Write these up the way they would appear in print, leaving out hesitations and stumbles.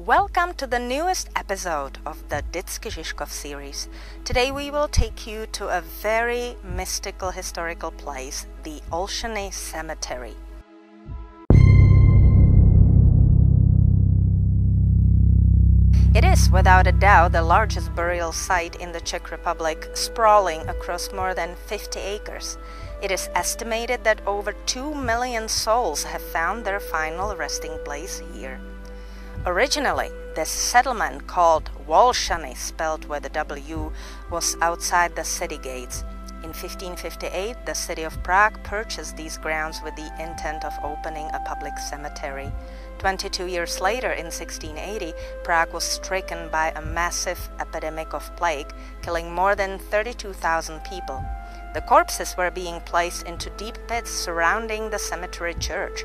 Welcome to the newest episode of the DYCKY Žižkov series. Today we will take you to a very mystical historical place, the Olsany Cemetery. It is, without a doubt, the largest burial site in the Czech Republic, sprawling across more than 50 acres. It is estimated that over 2 million souls have found their final resting place here. Originally, this settlement, called Olsany, spelled with a W, was outside the city gates. In 1558, the city of Prague purchased these grounds with the intent of opening a public cemetery. 22 years later, in 1680, Prague was stricken by a massive epidemic of plague, killing more than 32,000 people. The corpses were being placed into deep pits surrounding the cemetery church.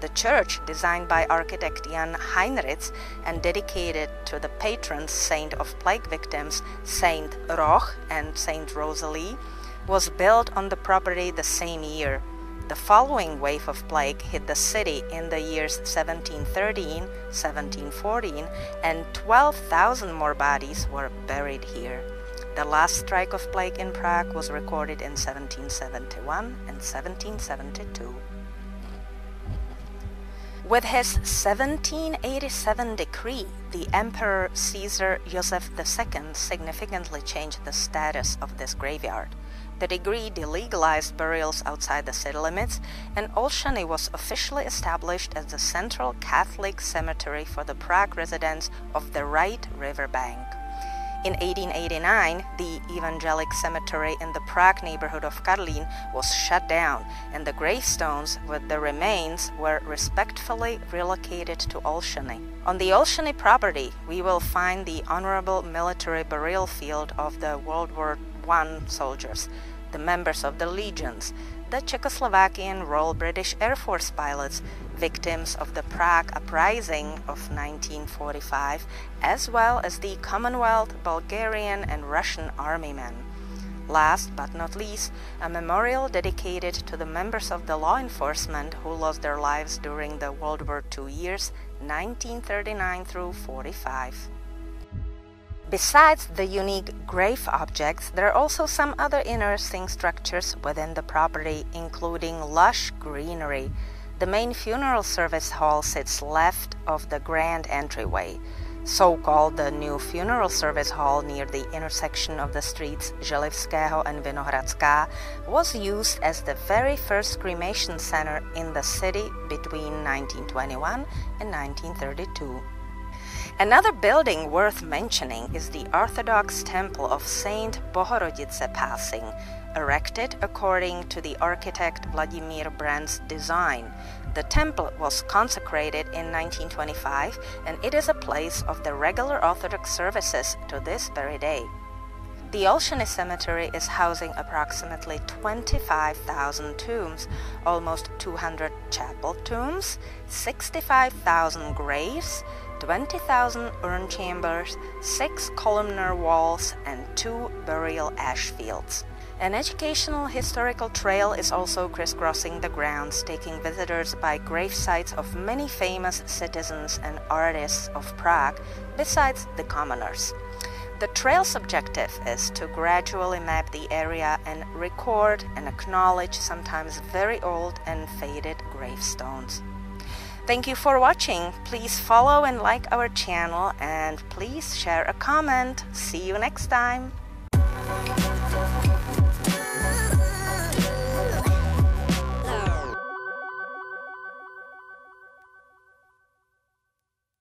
The church, designed by architect Jan Heinrichs and dedicated to the patrons saint of plague victims, Saint Roch and Saint Rosalie, was built on the property the same year. The following wave of plague hit the city in the years 1713, 1714, and 12,000 more bodies were buried here. The last strike of plague in Prague was recorded in 1771 and 1772. With his 1787 decree, the Emperor Caesar Joseph II significantly changed the status of this graveyard. The decree delegalized burials outside the city limits, and Olsany was officially established as the central Catholic cemetery for the Prague residents of the right river bank. In 1889, the Evangelic Cemetery in the Prague neighborhood of Karlín was shut down, and the gravestones with the remains were respectfully relocated to Olsany. On the Olsany property, we will find the honorable military burial field of the World War I soldiers, the members of the legions, the Czechoslovakian Royal British Air Force pilots, victims of the Prague Uprising of 1945, as well as the Commonwealth, Bulgarian and Russian army men. Last but not least, a memorial dedicated to the members of the law enforcement who lost their lives during the World War II years 1939 through 45. Besides the unique grave objects, there are also some other interesting structures within the property, including lush greenery. The main funeral service hall sits left of the grand entryway. So-called the new funeral service hall near the intersection of the streets Želivského and Vinohradská was used as the very first cremation center in the city between 1921 and 1932. Another building worth mentioning is the Orthodox Temple of Saint Bohorodice Passing, erected according to the architect Vladimír Brand's design. The temple was consecrated in 1925, and it is a place of the regular Orthodox services to this very day. The Olsany Cemetery is housing approximately 25,000 tombs, almost 200 chapel tombs, 65,000 graves, 20,000 urn chambers, 6 columnar walls, and 2 burial ash fields. An educational historical trail is also crisscrossing the grounds, taking visitors by grave sites of many famous citizens and artists of Prague, besides the commoners. The trail's objective is to gradually map the area and record and acknowledge sometimes very old and faded gravestones. Thank you for watching. Please follow and like our channel, and please share a comment. See you next time.